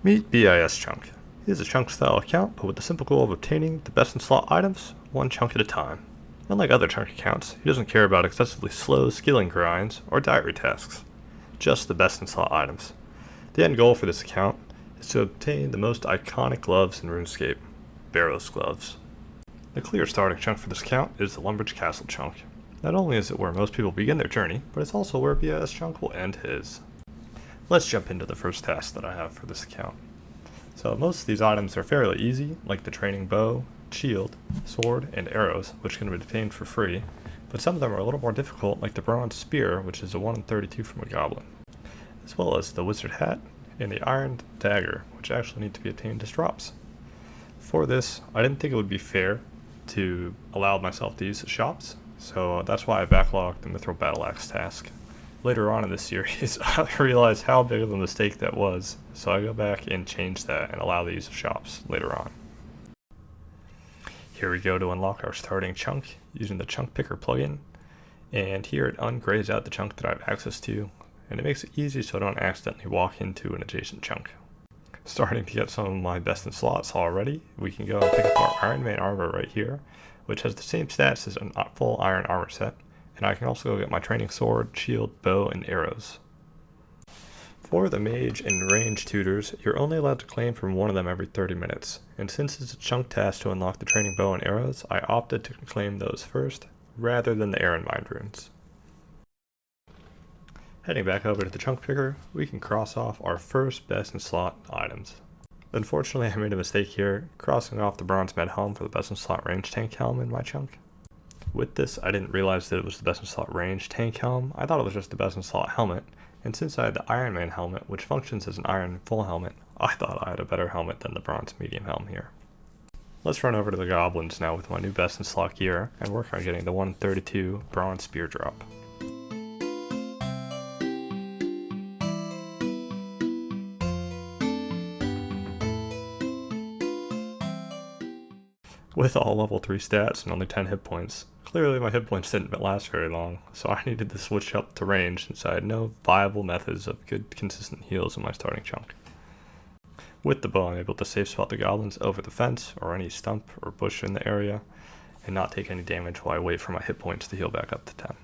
Meet BIS Chunk. He is a chunk style account, but with the simple goal of obtaining the best in slot items, one chunk at a time. Unlike other chunk accounts, he doesn't care about excessively slow skilling grinds or diary tasks, just the best in slot items. The end goal for this account is to obtain the most iconic gloves in RuneScape, Barrows gloves. The clear starting chunk for this account is the Lumbridge Castle chunk. Not only is it where most people begin their journey, but it's also where BIS Chunk will end his. Let's jump into the first task that I have for this account. So most of these items are fairly easy, like the training bow, shield, sword, and arrows, which can be obtained for free, but some of them are a little more difficult, like the bronze spear, which is a 1 in 32 from a goblin, as well as the wizard hat and the iron dagger, which actually need to be obtained as drops. For this, I didn't think it would be fair to allow myself to use the shops, so that's why I backlogged the Mithril Battle Axe task. Later on in this series, I realized how big of a mistake that was, so I go back and change that and allow the use of shops later on. Here we go to unlock our starting chunk using the Chunk Picker plugin, and here it ungrays out the chunk that I have access to, and it makes it easy so I don't accidentally walk into an adjacent chunk. Starting to get some of my best in slots already, we can go and pick up our Ironman armor right here, which has the same stats as a full iron armor set. And I can also go get my training sword, shield, bow, and arrows. For the mage and range tutors, you're only allowed to claim from one of them every 30 minutes, and since it's a chunk task to unlock the training bow and arrows, I opted to claim those first, rather than the Ironman runes. Heading back over to the chunk picker, we can cross off our first best in slot items. Unfortunately, I made a mistake here, crossing off the bronze med helm for the best in slot range tank helm in my chunk. With this, I didn't realize that it was the best in slot range tank helm. I thought it was just the best in slot helmet, and since I had the Ironman helmet, which functions as an iron full helmet, I thought I had a better helmet than the bronze medium helm here. Let's run over to the goblins now with my new best in slot gear and work on getting the 1 in 32 bronze spear drop. With all level 3 stats and only 10 hit points, clearly my hit points didn't last very long, so I needed to switch up to range since I had no viable methods of good consistent heals in my starting chunk. With the bow I'm able to safe spot the goblins over the fence or any stump or bush in the area, and not take any damage while I wait for my hit points to heal back up to 10.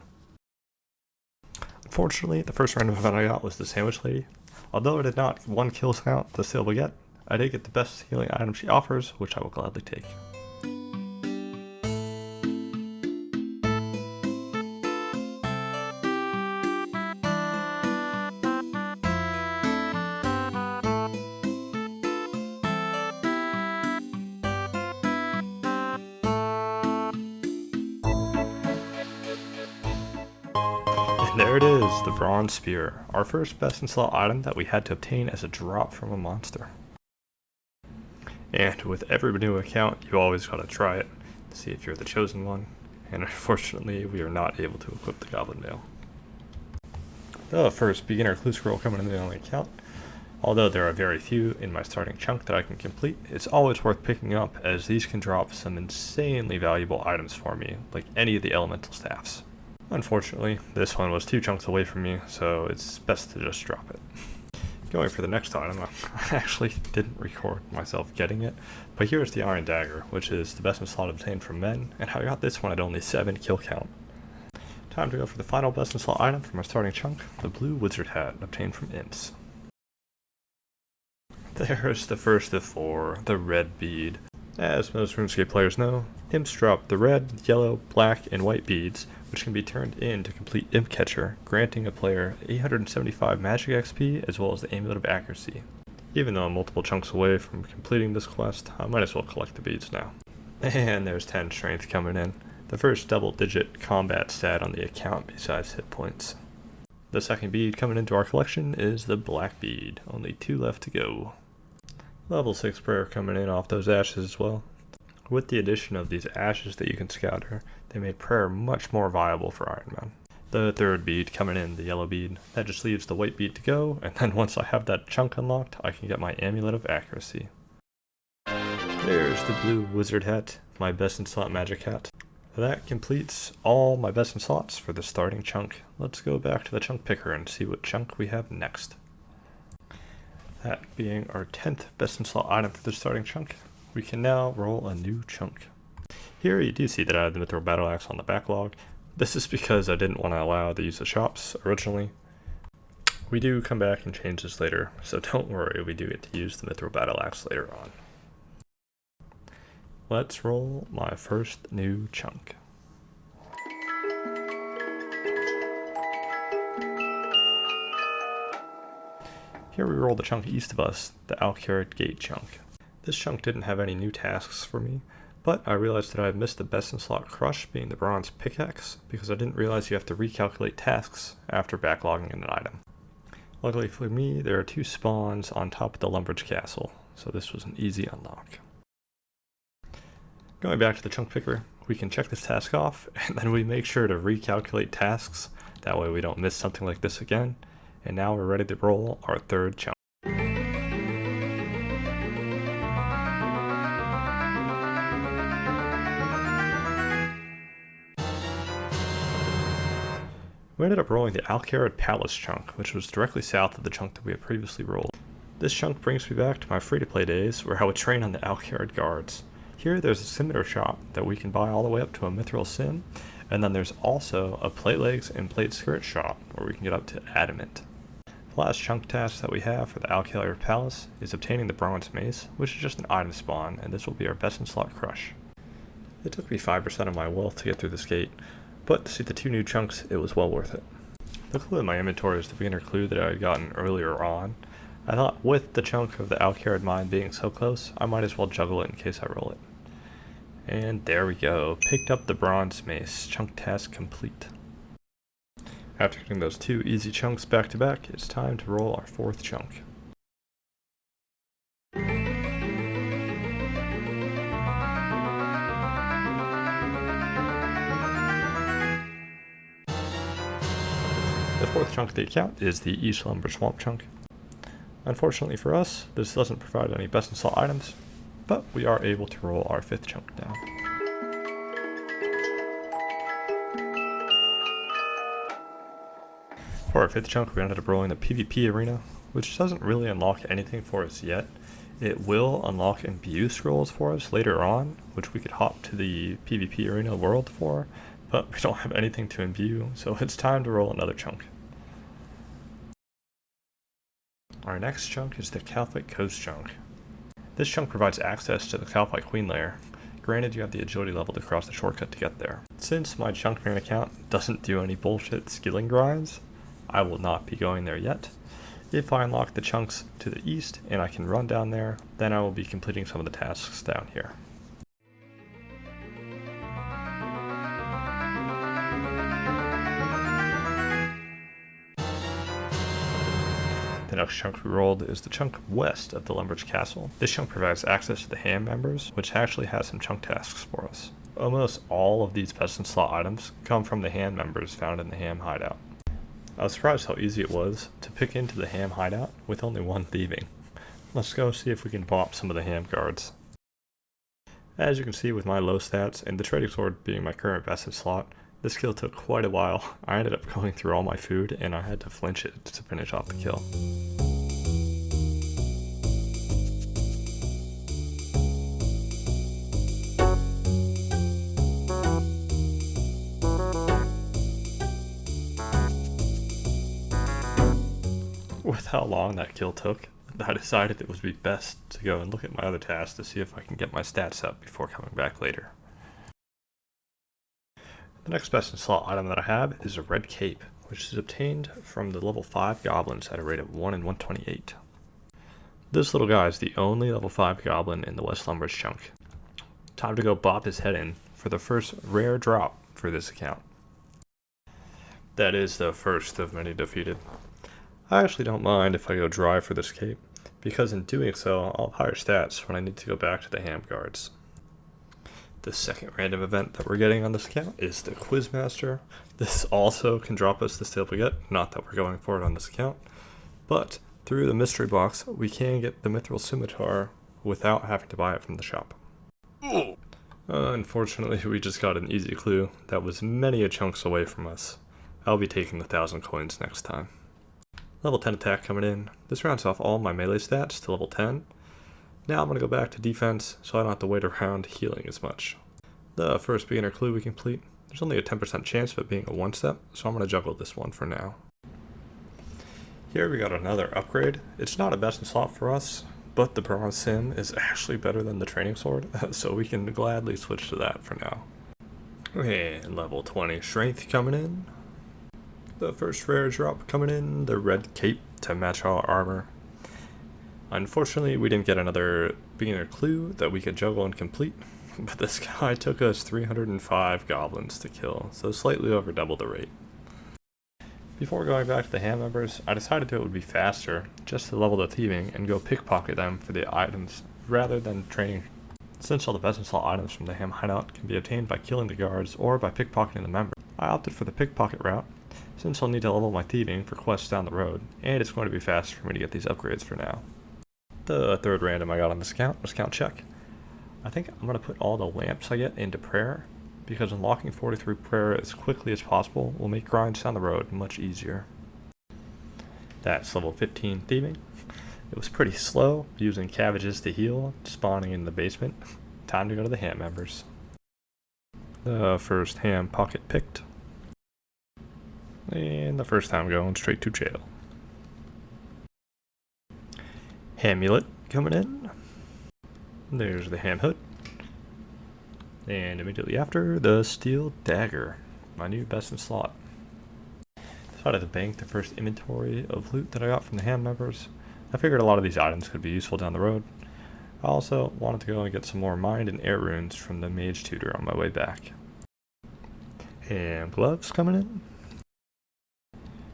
Unfortunately, the first random event I got was the Sandwich Lady. Although I did not 1 kill count to still get, I did get the best healing item she offers, which I will gladly take. And there it is, the bronze spear, our first best in slot item that we had to obtain as a drop from a monster. And with every new account, you always gotta try it to see if you're the chosen one, and unfortunately we are not able to equip the Goblin Mail. The first beginner clue scroll coming in the only account. Although there are very few in my starting chunk that I can complete, it's always worth picking up as these can drop some insanely valuable items for me, like any of the elemental staffs. Unfortunately, this one was 2 chunks away from me, so it's best to just drop it. Going for the next item, I actually didn't record myself getting it, but here's the Iron Dagger, which is the best in slot obtained from men, and I got this one at only 7 kill count. Time to go for the final best in slot item from my starting chunk, the blue wizard hat obtained from imps. There's the first of 4, the red bead. As most RuneScape players know, imps drop the red, yellow, black, and white beads, which can be turned in to complete Imp Catcher, granting a player 875 magic XP as well as the Amulet of Accuracy. Even though I'm multiple chunks away from completing this quest, I might as well collect the beads now. And there's 10 strength coming in, the first double-digit combat stat on the account besides hit points. The second bead coming into our collection is the black bead, only 2 left to go. Level 6 prayer coming in off those ashes as well. With the addition of these ashes that you can scatter, they made prayer much more viable for Ironman. The third bead coming in, the yellow bead, that just leaves the white bead to go, and then once I have that chunk unlocked, I can get my Amulet of Accuracy. There's the blue wizard hat, my best in slot magic hat. That completes all my best in slots for the starting chunk. Let's go back to the chunk picker and see what chunk we have next. That being our 10th best in slot item for the starting chunk, we can now roll a new chunk. Here you do see that I have the Mithril Battle Axe on the backlog. This is because I didn't want to allow the use of shops originally. We do come back and change this later, so don't worry, we do get to use the Mithril Battle Axe later on. Let's roll my first new chunk. Here we roll the chunk east of us, the Alcarad Gate chunk. This chunk didn't have any new tasks for me, but I realized that I had missed the best in slot crush being the bronze pickaxe, because I didn't realize you have to recalculate tasks after backlogging an item. Luckily for me, there are 2 spawns on top of the Lumbridge Castle, so this was an easy unlock. Going back to the chunk picker, we can check this task off, and then we make sure to recalculate tasks, that way we don't miss something like this again, and now we're ready to roll our third chunk. We ended up rolling the Alcarad Palace chunk, which was directly south of the chunk that we had previously rolled. This chunk brings me back to my free-to-play days, where I would train on the Alcarad guards. Here there's a scimitar shop that we can buy all the way up to a mithril sim, and then there's also a plate legs and plate skirt shop, where we can get up to adamant. The last chunk task that we have for the Alcarad Palace is obtaining the bronze mace, which is just an item spawn, and this will be our best in slot crush. It took me 5% of my wealth to get through this gate, but to see the 2 new chunks, it was well worth it. The clue in my inventory is the beginner clue that I had gotten earlier on. I thought with the chunk of the Alcarad mine being so close, I might as well juggle it in case I roll it. And there we go, picked up the bronze mace, chunk task complete. After getting those 2 easy chunks back to back, it's time to roll our 4th chunk. The 4th chunk of the account is the East Lumber Swamp chunk. Unfortunately for us, this doesn't provide any best in slot items, but we are able to roll our 5th chunk now. For our 5th chunk, we ended up rolling the PvP arena, which doesn't really unlock anything for us yet. It will unlock imbue scrolls for us later on, which we could hop to the PvP arena world for, but we don't have anything to imbue, so it's time to roll another chunk. Our next chunk is the Kalphite Coast chunk. This chunk provides access to the Kalphite Queen lair. Granted, you have the agility level to cross the shortcut to get there. Since my Chunkman account doesn't do any bullshit skilling grinds, I will not be going there yet. If I unlock the chunks to the east and I can run down there, then I will be completing some of the tasks down here. The next chunk we rolled is the chunk west of the Lumbridge Castle. This chunk provides access to the ham members, which actually has some chunk tasks for us. Almost all of these best in slot items come from the ham members found in the ham hideout. I was surprised how easy it was to pick into the ham hideout with only 1 thieving. Let's go see if we can bop some of the ham guards. As you can see with my low stats and the trading sword being my current best in slot, this kill took quite a while. I ended up going through all my food and I had to flinch it to finish off the kill. With how long that kill took, I decided it would be best to go and look at my other tasks to see if I can get my stats up before coming back later. The next best in slot item that I have is a red cape, which is obtained from the level 5 goblins at a rate of 1 in 128. This little guy is the only level 5 goblin in the West Lumbridge chunk. Time to go bop his head in for the first rare drop for this account. That is the first of many defeated. I actually don't mind if I go dry for this cape, because in doing so I'll have higher stats when I need to go back to the ham guards. The second random event that we're getting on this account is the Quizmaster. This also can drop us the steel baguette, not that we're going for it on this account, but through the mystery box we can get the mithril scimitar without having to buy it from the shop. Unfortunately, we just got an easy clue that was many a chunks away from us. I'll be taking the 1,000 coins next time. Level 10 attack coming in. This rounds off all my melee stats to level 10. Now I'm going to go back to defense so I don't have to wait around healing as much. The first beginner clue we complete. There's only a 10% chance of it being a one-step, so I'm going to juggle this one for now. Here we got another upgrade. It's not a best in slot for us, but the bronze sim is actually better than the training sword, so we can gladly switch to that for now. And level 20 strength coming in. The first rare drop coming in, the red cape to match our armor. Unfortunately, we didn't get another beginner clue that we could juggle and complete, but this guy took us 305 goblins to kill, so slightly over double the rate. Before going back to the ham members, I decided it would be faster just to level the thieving and go pickpocket them for the items rather than training. Since all the best in slot items from the ham hideout can be obtained by killing the guards or by pickpocketing the members, I opted for the pickpocket route since I'll need to level my thieving for quests down the road, and it's going to be faster for me to get these upgrades for now. The third random I got on this account was Count Check. I think I'm going to put all the lamps I get into prayer, because unlocking 43 prayer as quickly as possible will make grinds down the road much easier. That's level 15 thieving. It was pretty slow, using cabbages to heal, spawning in the basement. Time to go to the ham members. The first ham pocket picked. And the first time going straight to jail. Hamulet coming in. There's the ham hood. And immediately after, the steel dagger, my new best in slot. Decided to bank the first inventory of loot that I got from the ham members. I figured a lot of these items could be useful down the road. I also wanted to go and get some more mind and air runes from the mage tutor on my way back. And gloves coming in.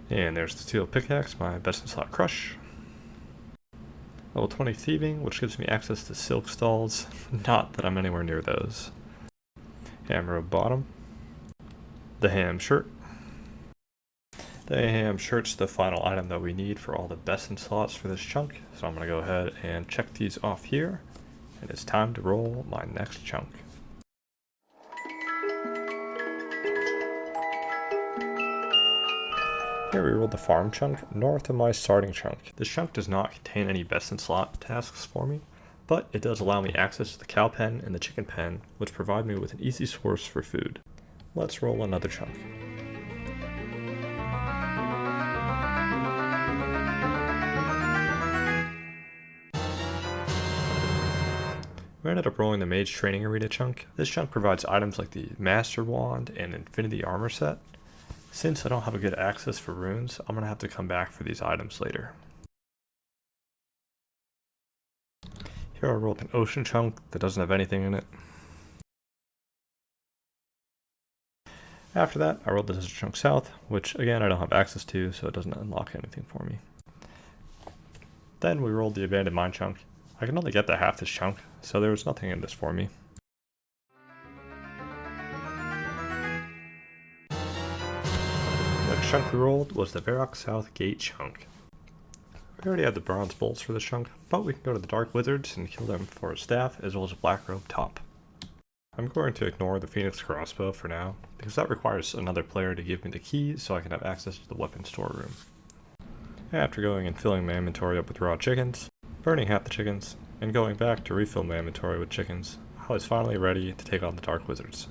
And there's the steel pickaxe, my best in slot crush. Level 20 thieving, which gives me access to silk stalls. Not that I'm anywhere near those. Hammer bottom. The ham shirt. The ham shirt's the final item that we need for all the best in slots for this chunk, so I'm going to go ahead and check these off here, and it's time to roll my next chunk. Here we rolled the farm chunk north of my starting chunk. This chunk does not contain any best in slot tasks for me, but it does allow me access to the cow pen and the chicken pen, which provide me with an easy source for food. Let's roll another chunk. We ended up rolling the Mage Training Arena chunk. This chunk provides items like the Master Wand and Infinity Armor set. Since I don't have a good access for runes, I'm going to have to come back for these items later. Here I rolled an Ocean chunk that doesn't have anything in it. After that, I rolled the Desert chunk south, which again I don't have access to, so it doesn't unlock anything for me. Then we rolled the Abandoned Mine chunk. I can only get to half this chunk, so there was nothing in this for me. The next chunk we rolled was the Varrock South Gate chunk. We already had the bronze bolts for this chunk, but we can go to the Dark Wizards and kill them for a staff as well as a black robe top. I'm going to ignore the Phoenix crossbow for now, because that requires another player to give me the key so I can have access to the weapon storeroom. After going and filling my inventory up with raw chickens, burning half the chickens, and going back to refill my inventory with chickens, I was finally ready to take on the Dark Wizards.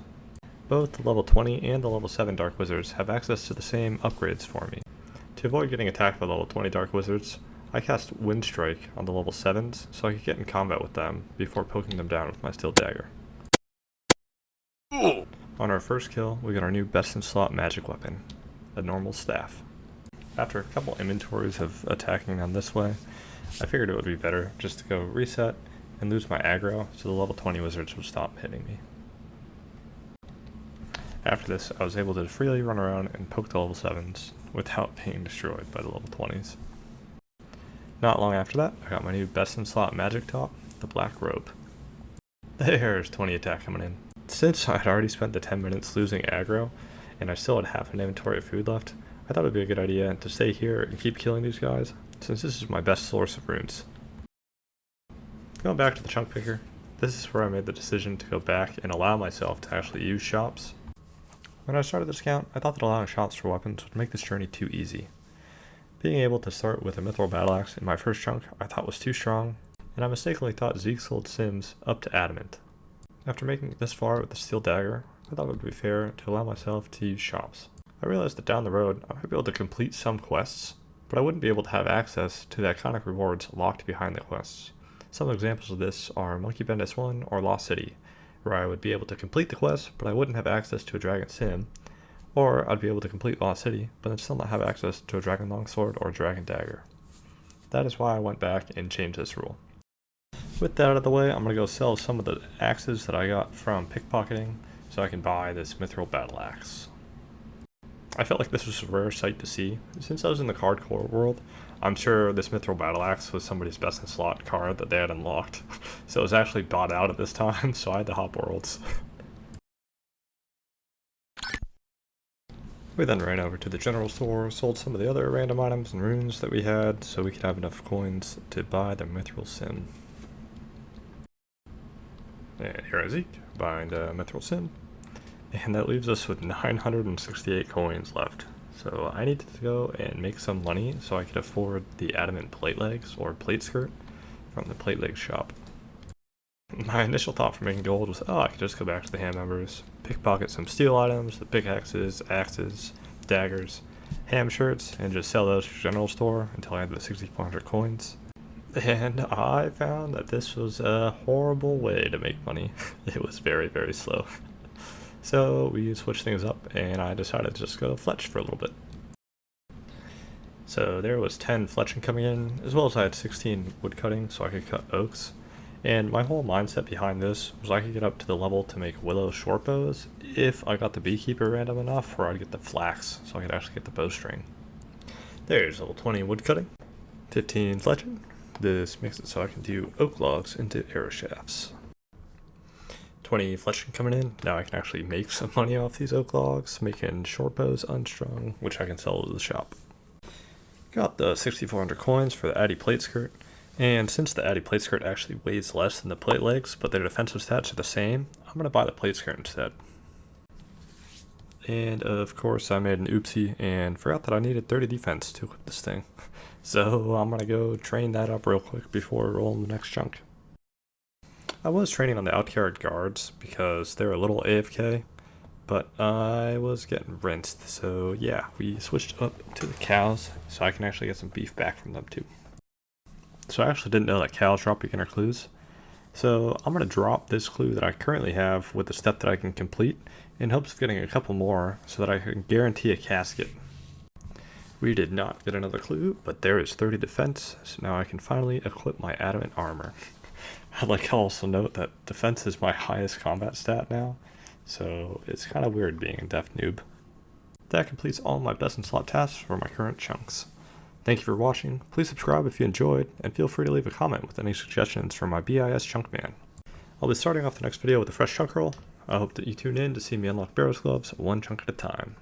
Both the level 20 and the level 7 Dark Wizards have access to the same upgrades for me. To avoid getting attacked by level 20 Dark Wizards, I cast Wind Strike on the level 7s so I could get in combat with them before poking them down with my steel dagger. On our first kill, we got our new best in slot magic weapon, the normal staff. After a couple inventories of attacking them this way, I figured it would be better just to go reset and lose my aggro so the level 20 wizards would stop hitting me. After this, I was able to freely run around and poke the level 7s without being destroyed by the level 20s. Not long after that, I got my new best in slot magic top, the black robe. There's 20 attack coming in. Since I had already spent the 10 minutes losing aggro, and I still had half an inventory of food left, I thought it would be a good idea to stay here and keep killing these guys, since this is my best source of runes. Going back to the chunk picker, this is where I made the decision to go back and allow myself to actually use shops. When I started this account, I thought that allowing shops for weapons would make this journey too easy. Being able to start with a mithril battle axe in my first chunk I thought was too strong, and I mistakenly thought Zeke sold Sims up to adamant. After making it this far with the steel dagger, I thought it would be fair to allow myself to use shops. I realized that down the road I might be able to complete some quests, but I wouldn't be able to have access to the iconic rewards locked behind the quests. Some examples of this are Monkey Bendis 1 or Lost City, where I would be able to complete the quest, but I wouldn't have access to a Dragon Sim, or I'd be able to complete Lost City, but then still not have access to a Dragon Longsword or a Dragon Dagger. That is why I went back and changed this rule. With that out of the way, I'm going to go sell some of the axes that I got from pickpocketing so I can buy this mithril battle axe. I felt like this was a rare sight to see. Since I was in the card core world, I'm sure this mithril battle axe was somebody's best in slot card that they had unlocked. So it was actually bought out at this time, so I had to hop worlds. We then ran over to the general store, sold some of the other random items and runes that we had so we could have enough coins to buy the mithril sim. And here is Zeke, buying the mithril sim. And that leaves us with 968 coins left. So I needed to go and make some money so I could afford the adamant plate legs or plate skirt from the plate leg shop. My initial thought for making gold was, I could just go back to the hand members, pickpocket some steel items, the pickaxes, axes, daggers, ham shirts, and just sell those to the general store until I had the 6,400 coins. And I found that this was a horrible way to make money. It was very, very slow. So we switched things up and I decided to just go fletch for a little bit. So there was 10 fletching coming in, as well as I had 16 wood cutting so I could cut oaks. And my whole mindset behind this was I could get up to the level to make willow short bows if I got the beekeeper random enough, or I'd get the flax so I could actually get the bowstring. There's level 20 wood cutting, 15 fletching. This makes it so I can do oak logs into arrow shafts. 20 fletching coming in. Now I can actually make some money off these oak logs, making short bows unstrung, which I can sell to the shop. Got the 6,400 coins for the Addy plate skirt, and since the Addy plate skirt actually weighs less than the plate legs, but their defensive stats are the same, I'm going to buy the plate skirt instead. And of course I made an oopsie and forgot that I needed 30 defense to equip this thing. So I'm going to go train that up real quick before rolling the next chunk. I was training on the Outguard guards because they're a little AFK, but I was getting rinsed, so yeah, we switched up to the cows so I can actually get some beef back from them too. So I actually didn't know that cows drop beginner clues, so I'm going to drop this clue that I currently have with the step that I can complete in hopes of getting a couple more so that I can guarantee a casket. We did not get another clue, but there is 30 defense, so now I can finally equip my adamant armor. I'd like to also note that defense is my highest combat stat now, so it's kind of weird being a def noob. That completes all my best in slot tasks for my current chunks. Thank you for watching, please subscribe if you enjoyed, and feel free to leave a comment with any suggestions for my BIS chunk man. I'll be starting off the next video with a fresh chunk roll. I hope that you tune in to see me unlock barrows gloves one chunk at a time.